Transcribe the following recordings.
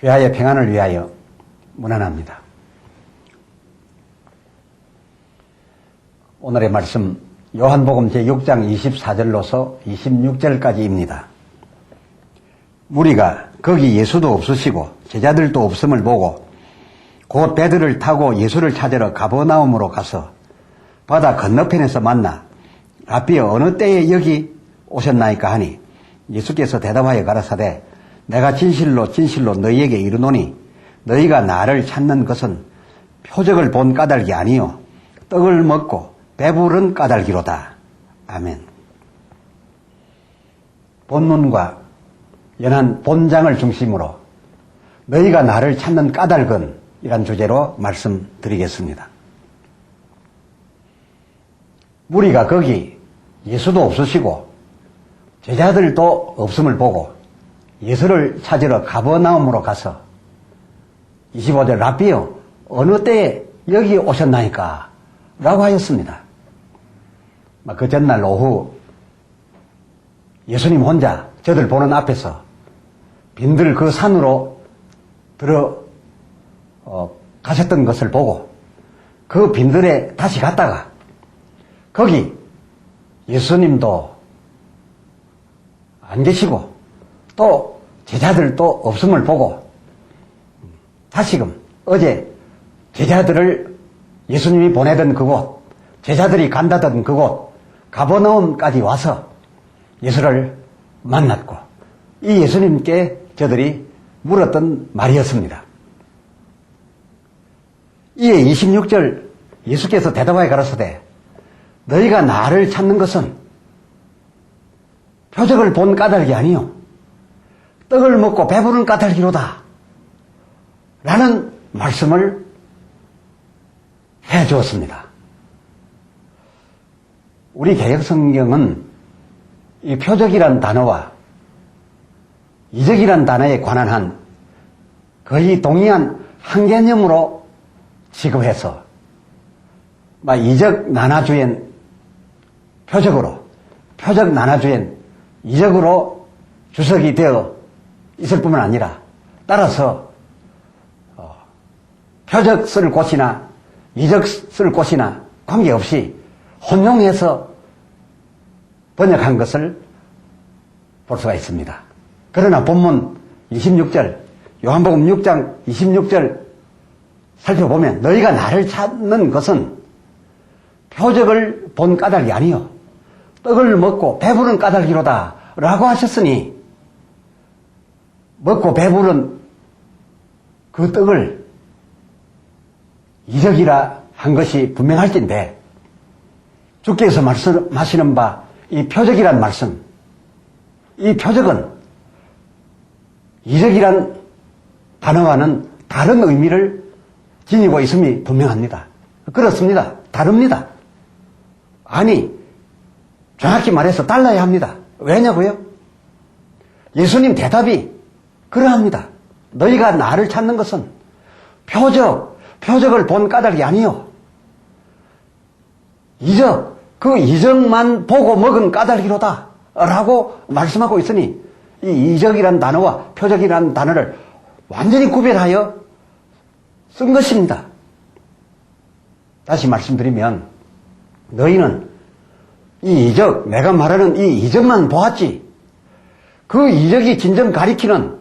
귀하의 평안을 위하여 문안합니다. 오늘의 말씀 요한복음 제6장 24절로서 26절까지입니다. 무리가 거기 예수도 없으시고 제자들도 없음을 보고 곧 배들을 타고 예수를 찾으러 가버나움으로 가서 바다 건너편에서 만나 라삐여 어느 때에 여기 오셨나이까 하니 예수께서 대답하여 가라사대 내가 진실로 진실로 너희에게 이르노니 너희가 나를 찾는 것은 표적을 본 까닭이 아니요 떡을 먹고 배부른 까닭이로다. 아멘. 본문과 연한 본장을 중심으로 너희가 나를 찾는 까닭은 이란 주제로 말씀드리겠습니다. 무리가 거기 예수도 없으시고 제자들도 없음을 보고 예수를 찾으러 가버나움으로 가서 25절 라삐여 어느 때에 여기 오셨나이까 라고 하였습니다. 그 전날 오후 예수님 혼자 저들 보는 앞에서 빈들 그 산으로 가셨던 것을 보고 그 빈들에 다시 갔다가 거기 예수님도 안 계시고 또 제자들도 없음을 보고 다시금 어제 제자들을 예수님이 보내던 그곳, 제자들이 간다던 그곳 가버나움까지 와서 예수를 만났고 이 예수님께 저들이 물었던 말이었습니다. 이에 26절 예수께서 대답하여 가라사대 너희가 나를 찾는 것은 표적을 본 까닭이 아니요 떡을 먹고 배부른 까닭이로다 라는 말씀을 해주었습니다. 우리 개역성경은 이 표적이란 단어와 이적이란 단어에 관한 한 거의 동의한 한 개념으로 취급해서 이적 난화주엔 표적으로, 표적 난화주엔 이적으로 주석이 되어 있을 뿐만 아니라 따라서 표적 쓸 곳이나 이적 쓸 곳이나 관계없이 혼용해서 번역한 것을 볼 수가 있습니다. 그러나 본문 26절 요한복음 6장 26절 살펴보면 너희가 나를 찾는 것은 표적을 본 까닭이 아니요 떡을 먹고 배부른 까닭이로다 라고 하셨으니 먹고 배부른 그 떡을 이적이라 한 것이 분명할진데 주께서 말씀하시는 바 이 표적이란 말씀, 이 표적은 이적이란 단어와는 다른 의미를 지니고 있음이 분명합니다. 그렇습니다. 다릅니다. 아니, 정확히 말해서 달라야 합니다. 왜냐고요? 예수님 대답이 그러합니다. 너희가 나를 찾는 것은 표적을 본 까닭이 아니요 이적, 그 이적만 보고 먹은 까닭이로다 라고 말씀하고 있으니 이 이적이란 단어와 표적이란 단어를 완전히 구별하여 쓴 것입니다. 다시 말씀드리면 너희는 이 이적, 내가 말하는 이 이적만 보았지 그 이적이 진정 가리키는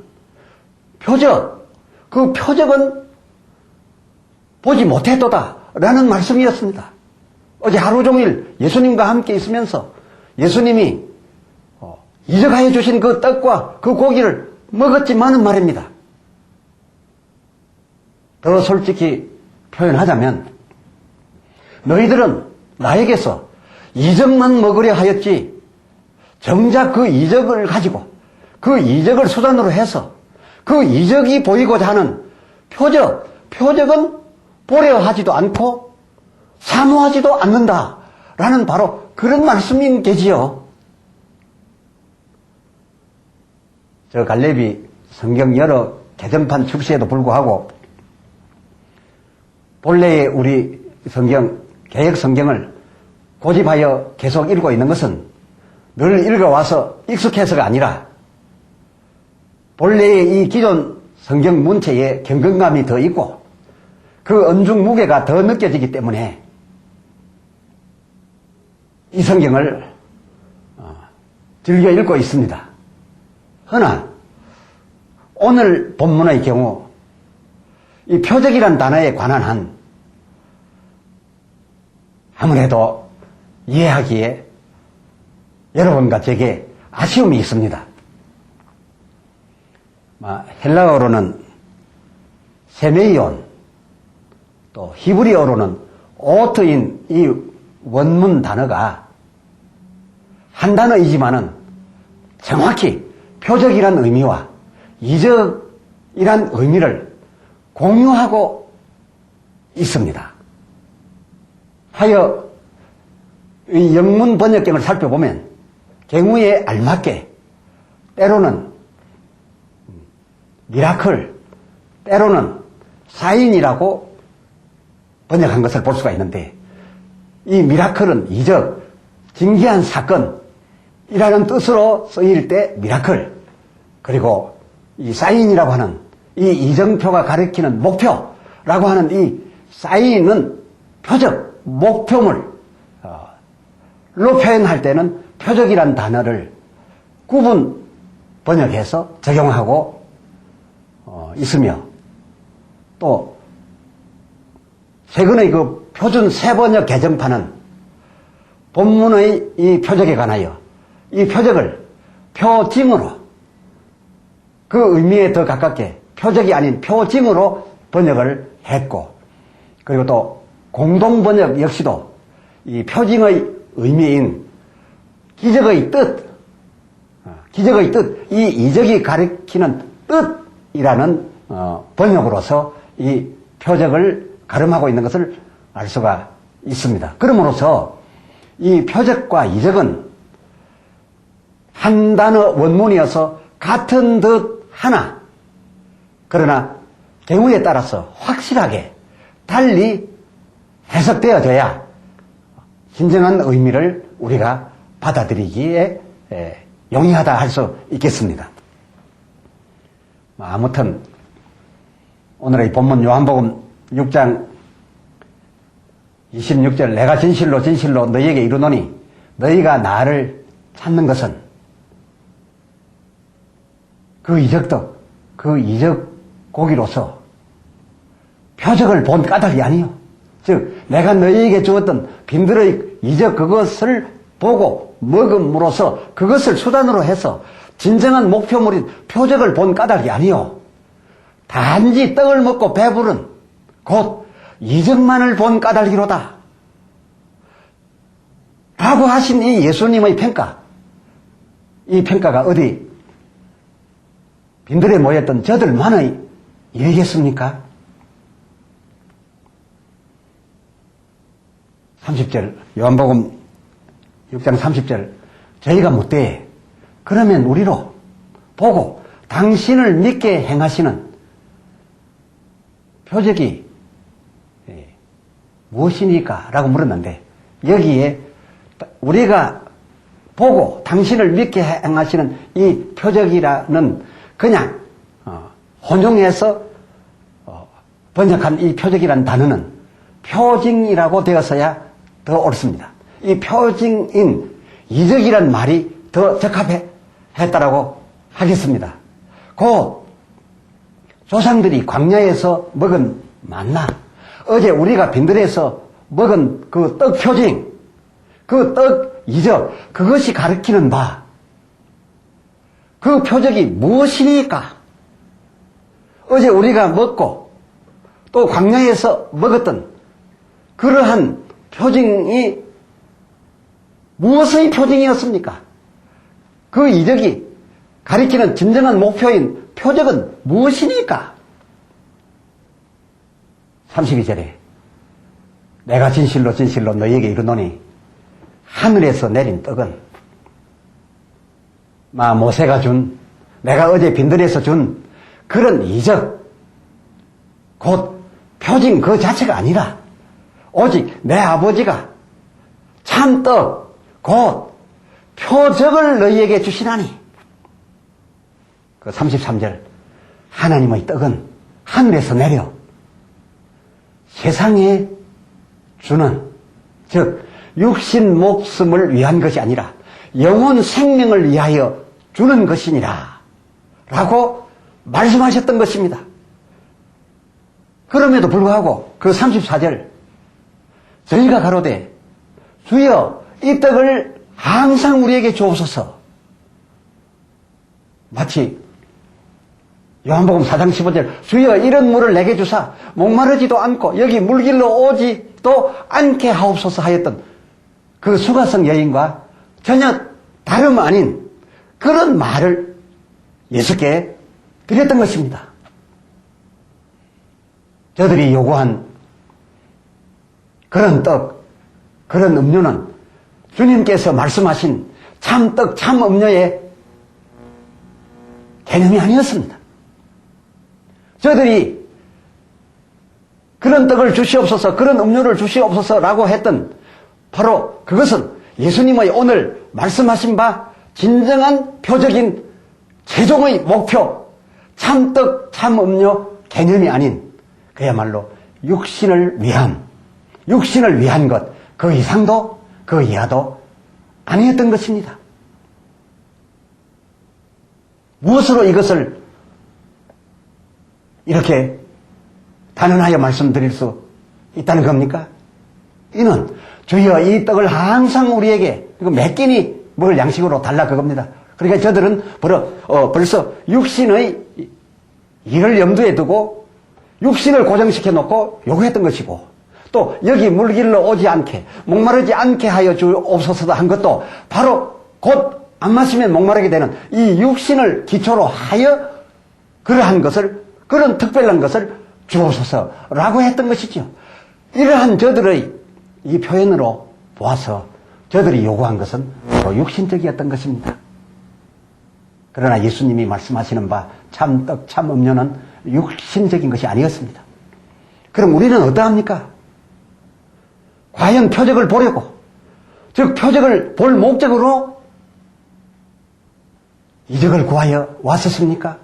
표적, 그 표적은 보지 못했도다 라는 말씀이었습니다. 어제 하루 종일 예수님과 함께 있으면서 예수님이 이적하여 주신 그 떡과 그 고기를 먹었지만은 말입니다. 더 솔직히 표현하자면 너희들은 나에게서 이적만 먹으려 하였지 정작 그 이적을 가지고 그 이적을 수단으로 해서 그 이적이 보이고자 하는 표적은 보려 하지도 않고 사모하지도 않는다라는 바로 그런 말씀인 게지요. 저 갈렙이 성경 여러 개정판 출시에도 불구하고 본래의 우리 성경, 개역 성경을 고집하여 계속 읽고 있는 것은 늘 읽어와서 익숙해서가 아니라 본래의 이 기존 성경 문체에 경건감이 더 있고 그 언중 무게가 더 느껴지기 때문에 이 성경을 즐겨 읽고 있습니다. 허나 오늘 본문의 경우 이 표적이란 단어에 관한 한 아무래도 이해하기에 여러분과 제게 아쉬움이 있습니다. 헬라어로는 세메이온, 또 히브리어로는 오트인 이 원문 단어가 한 단어이지만은 정확히 표적이란 의미와 이적이란 의미를 공유하고 있습니다. 하여 이 영문 번역경을 살펴보면 경우에 알맞게 때로는 미라클, 때로는 사인이라고 번역한 것을 볼 수가 있는데 이 미라클은 이적, 진기한 사건이라는 뜻으로 쓰일 때 미라클, 그리고 이 사인이라고 하는 이 이정표가 가리키는 목표라고 하는 이 사인은 표적, 목표물로 표현할 때는 표적이란 단어를 구분 번역해서 적용하고 있으며 또 최근의 그 표준 새번역 개정판은 본문의 이 표적에 관하여 이 표적을 표징으로 그 의미에 더 가깝게 표적이 아닌 표징으로 번역을 했고 그리고 또 공동번역 역시도 이 표징의 의미인 기적의 뜻, 이 이적이 가리키는 뜻이라는 번역으로서 이 표적을 가름하고 있는 것을 알 수가 있습니다. 그러므로서 이 표적과 이적은 한 단어 원문이어서 같은 듯 하나, 그러나 경우에 따라서 확실하게 달리 해석되어져야 진정한 의미를 우리가 받아들이기에 용이하다 할 수 있겠습니다. 아무튼 오늘의 본문 요한복음 6장 26절 내가 진실로 진실로 너희에게 이르노니 너희가 나를 찾는 것은 그 이적도 그 이적 고기로서 표적을 본 까닭이 아니요. 즉 내가 너희에게 주었던 빈들의 이적 그것을 보고 먹음으로써 그것을 수단으로 해서 진정한 목표물인 표적을 본 까닭이 아니요. 단지 떡을 먹고 배부른 곧 이적만을 본 까닭이로다. 라고 하신 이 예수님의 평가. 이 평가가 어디 빈들에 모였던 저들만의 일이겠습니까? 30절 요한복음 6장 30절 저희가 묻되 그러면 우리로 보고 당신을 믿게 행하시는 표적이 무엇이니까? 라고 물었는데 여기에 우리가 보고 당신을 믿게 행하시는 이 표적이라는 그냥 혼용해서 번역한 이 표적이라는 단어는 표징이라고 되었어야 더 옳습니다. 이 표징인 이적이란 말이 더 적합했다라고 하겠습니다. 곧 조상들이 광야에서 먹은 만나, 어제 우리가 빈들에서 먹은 그 떡 표징, 그 떡 이적, 그것이 가리키는 바, 그 표적이 무엇이니까? 어제 우리가 먹고 또 광야에서 먹었던 그러한 표징이 무엇의 표징이었습니까? 그 이적이 가리키는 진정한 목표인 표적은 무엇이니까? 32절에 내가 진실로 진실로 너희에게 이르노니 하늘에서 내린 떡은 모세가 준, 내가 어제 빈들에서 준 그런 이적, 곧 표징 그 자체가 아니라 오직 내 아버지가 참떡, 곧 표적을 너희에게 주시나니. 그 33절 하나님의 떡은 하늘에서 내려 세상에 주는, 즉 육신 목숨을 위한 것이 아니라 영혼 생명을 위하여 주는 것이니라 라고 말씀하셨던 것입니다. 그럼에도 불구하고 그 34절, 저희가 가로되 주여 이 떡을 항상 우리에게 주옵소서. 마치 요한복음 4장 15절, 주여 이런 물을 내게 주사 목마르지도 않고 여기 물길로 오지도 않게 하옵소서 하였던 그 수가성 여인과 전혀 다름 아닌 그런 말을 예수께 드렸던 것입니다. 저들이 요구한 그런 떡, 그런 음료는 주님께서 말씀하신 참떡, 참음료의 개념이 아니었습니다. 저들이 그런 떡을 주시옵소서, 그런 음료를 주시옵소서라고 했던 바로 그것은 예수님의 오늘 말씀하신 바 진정한 표적인 최종의 목표, 참떡, 참음료 개념이 아닌 그야말로 육신을 위한 것, 그 이상도 그 이하도 아니었던 것입니다. 무엇으로 이것을 이렇게 단언하여 말씀드릴 수 있다는 겁니까? 이는 주여 이 떡을 항상 우리에게 몇 끼니 먹을 양식으로 달라 그겁니다. 그러니까 저들은 벌써 육신의 일을 염두에 두고 육신을 고정시켜 놓고 요구했던 것이고, 또 여기 물길로 오지 않게 목마르지 않게 하여 주옵소서 한 것도 바로 곧 안 마시면 목마르게 되는 이 육신을 기초로 하여 그러한 것을, 그런 특별한 것을 주옵소서라고 했던 것이죠. 이러한 저들의 이 표현으로 보아서 저들이 요구한 것은 바로 육신적이었던 것입니다. 그러나 예수님이 말씀하시는 바 참떡, 참음료는 육신적인 것이 아니었습니다. 그럼 우리는 어떠합니까? 과연 표적을 보려고, 즉 표적을 볼 목적으로 이적을 구하여 왔었습니까?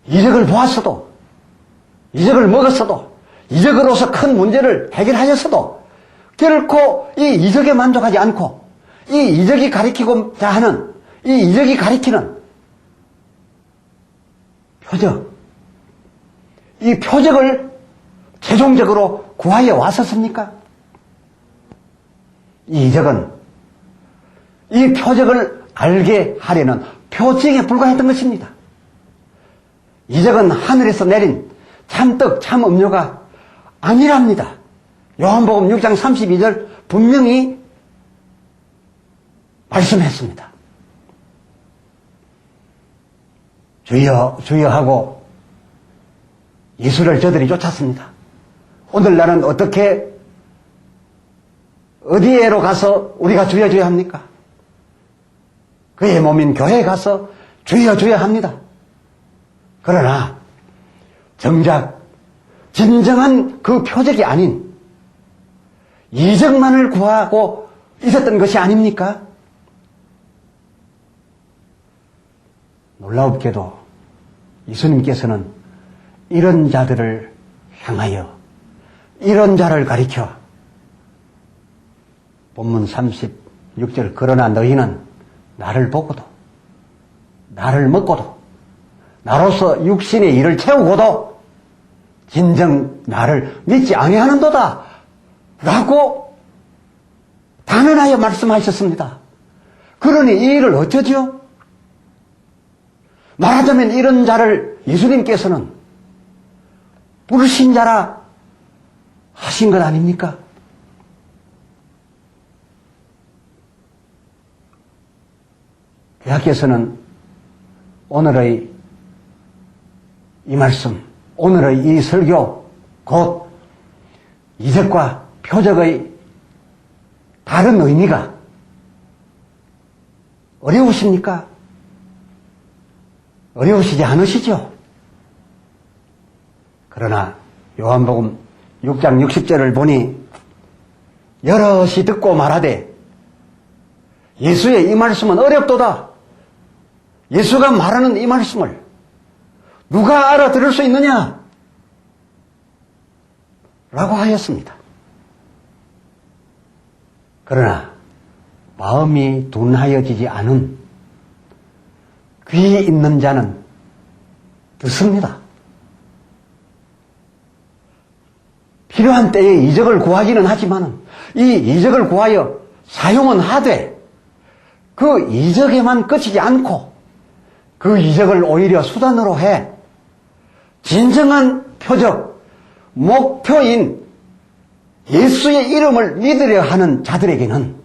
이적을 보았어도, 이적을 먹었어도, 이적으로서 큰 문제를 해결하였어도 결코 이 이적에 만족하지 않고 이 이적이 가리키고자 하는, 이 이적이 가리키는 표적, 이 표적을 최종적으로 구하여 왔었습니까? 이 이적은 이 표적을 알게 하려는 표징에 불과했던 것입니다. 이적은 하늘에서 내린 참떡, 참음료가 아니랍니다. 요한복음 6장 32절 분명히 말씀했습니다. 주여 주여 하고 예수를 저들이 쫓았습니다. 오늘날은 어떻게, 어디에로 가서 우리가 주여 주여 합니까? 그의 몸인 교회에 가서 주여 주여 합니다. 그러나 정작 진정한 그 표적이 아닌 이적만을 구하고 있었던 것이 아닙니까? 놀라웁게도 예수님께서는 이런 자들을 향하여, 이런 자를 가리켜 본문 36절, 그러나 너희는 나를 보고도, 나를 먹고도, 나로서 육신의 일을 채우고도 진정 나를 믿지 아니하는도다 라고 단언하여 말씀하셨습니다. 그러니 이 일을 어쩌죠? 말하자면 이런 자를 예수님께서는 불신자라 하신 것 아닙니까? 대학께서는 오늘의 이 말씀, 오늘의 이 설교, 곧 이적과 표적의 다른 의미가 어려우십니까? 어려우시지 않으시죠? 그러나 요한복음 6장 60절을 보니 여럿이 듣고 말하되 예수의 이 말씀은 어렵도다. 예수가 말하는 이 말씀을 누가 알아들을 수 있느냐? 라고 하였습니다. 그러나 마음이 둔하여지지 않은 귀 있는 자는 듣습니다. 필요한 때에 이적을 구하기는 하지만 이 이적을 구하여 사용은 하되 그 이적에만 그치지 않고 그 이적을 오히려 수단으로 해 진정한 표적, 목표인 예수의 이름을 믿으려 하는 자들에게는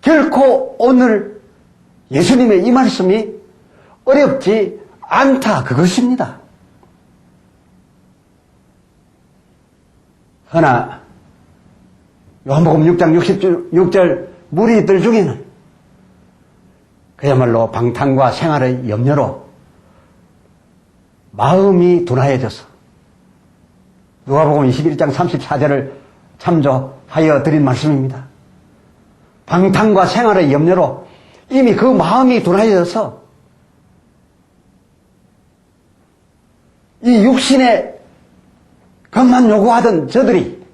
결코 오늘 예수님의 이 말씀이 어렵지 않다, 그것입니다. 허나 요한복음 6장 66절 무리들 중에는 그야말로 방탕과 생활의 염려로 마음이 둔하여져서 누가복음 21장 34절을 참조하여 드린 말씀입니다. 방탕과 생활의 염려로 이미 그 마음이 둔하여져서 이 육신의 것만 요구하던 저들이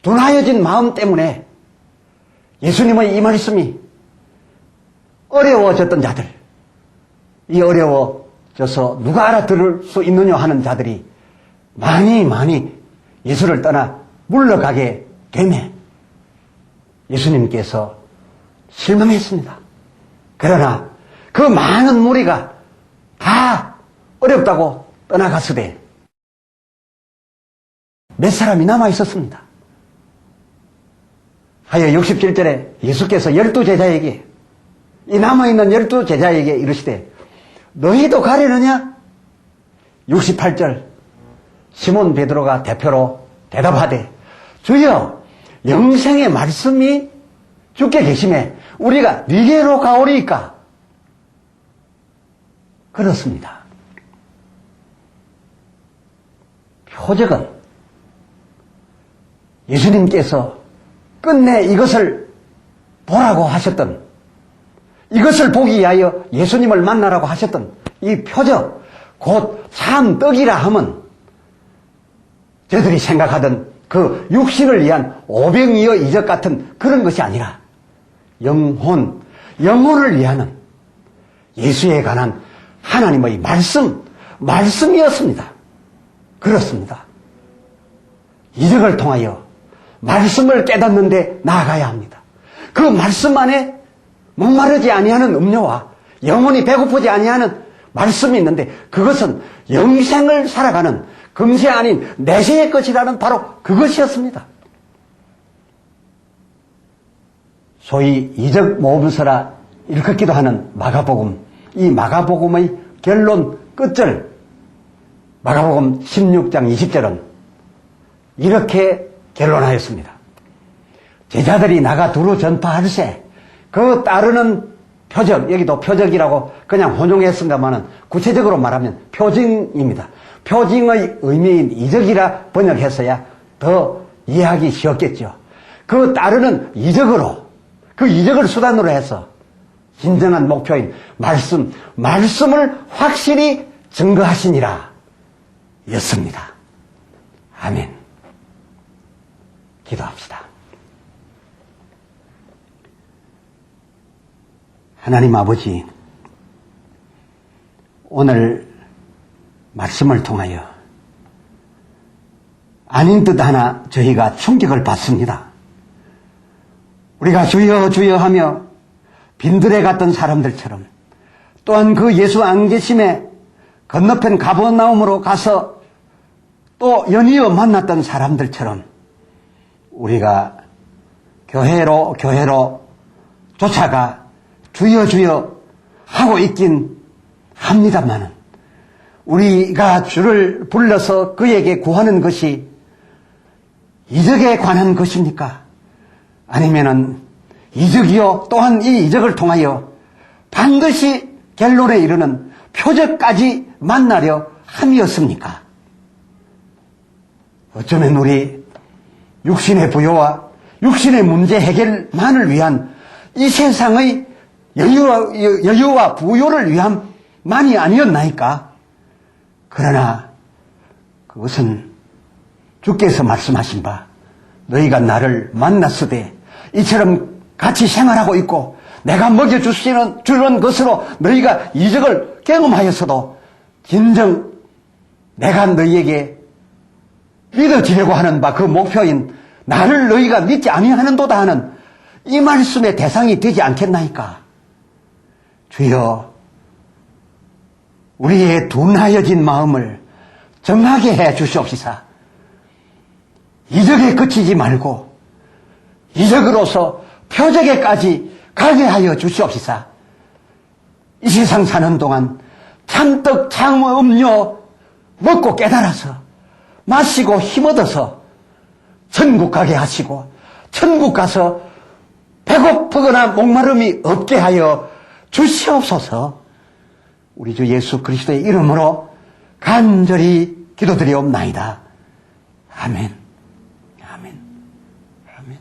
둔하여진 마음 때문에 예수님의 이 말씀이 어려워졌던 자들, 이 어려워져서 누가 알아들을 수 있느냐 하는 자들이 많이 예수를 떠나 물러가게 되매 예수님께서 실망했습니다. 그러나 그 많은 무리가 다 어렵다고 떠나갔으되 몇 사람이 남아 있었습니다. 하여 67절에 예수께서 12제자에게 이 남아있는 12제자에게 이르시되 너희도 가려느냐? 68절 시몬 베드로가 대표로 대답하되 주여 영생의 말씀이 주께 계심에 우리가 네게로 가오리이까? 그렇습니다. 표적은 예수님께서 끝내 이것을 보라고 하셨던, 이것을 보기 위하여 예수님을 만나라고 하셨던 이 표적, 곧 참 떡이라 함은 저들이 생각하던 그 육신을 위한 오병이어 이적 같은 그런 것이 아니라 영혼을 위하는 예수에 관한 하나님의 말씀이었습니다. 그렇습니다. 이적을 통하여 말씀을 깨닫는데 나아가야 합니다. 그 말씀 안에 목마르지 아니하는 음료와 영혼이 배고프지 아니하는 말씀이 있는데 그것은 영생을 살아가는 금세 아닌 내세의 것이라는 바로 그것이었습니다. 소위 이적 모범서라 일컫기도 하는 마가복음, 이 마가복음의 결론 끝절 마가복음 16장 20절은 이렇게 결론하였습니다. 제자들이 나가 두루 전파할세 그 따르는 표적, 여기도 표적이라고 그냥 혼용했습니다만은 구체적으로 말하면 표징입니다. 표징의 의미인 이적이라 번역했어야 더 이해하기 쉬웠겠죠. 그 따르는 이적으로, 그 이적을 수단으로 해서 진정한 목표인 말씀을 확실히 증거하시니라 였습니다. 아멘. 기도합시다. 하나님 아버지, 오늘 말씀을 통하여 아닌 듯 하나 저희가 충격을 받습니다. 우리가 주여 주여 하며 빈들에 갔던 사람들처럼 또한 그 예수 안 계심에 건너편 가버나움으로 가서 또 연이어 만났던 사람들처럼 우리가 교회로 쫓아가 주여 주여 하고 있긴 합니다만은 우리가 주를 불러서 그에게 구하는 것이 이적에 관한 것입니까? 아니면은 이적이요 또한 이 이적을 통하여 반드시 결론에 이르는 표적까지 만나려 함이었습니까? 어쩌면 우리 육신의 부요와 육신의 문제 해결만을 위한 이 세상의 여유와 부요를 위함만이 아니었나이까? 그러나 그것은 주께서 말씀하신 바 너희가 나를 만났으되 이처럼 같이 생활하고 있고 내가 먹여주는 것으로 너희가 이적을 경험하였어도 진정 내가 너희에게 믿어지려고 하는 바 그 목표인 나를 너희가 믿지 아니하는도다 하는 이 말씀의 대상이 되지 않겠나이까? 주여, 우리의 둔하여진 마음을 정하게 해 주시옵시사. 이적에 그치지 말고 이적으로서 표적에까지 가게 하여 주시옵시사. 이 세상 사는 동안 찬떡 창음료 먹고 깨달아서 마시고 힘얻어서 천국 가게 하시고 천국 가서 배고프거나 목마름이 없게 하여 주시옵소서. 우리 주 예수 그리스도의 이름으로 간절히 기도드리옵나이다. 아멘. 아멘. 아멘.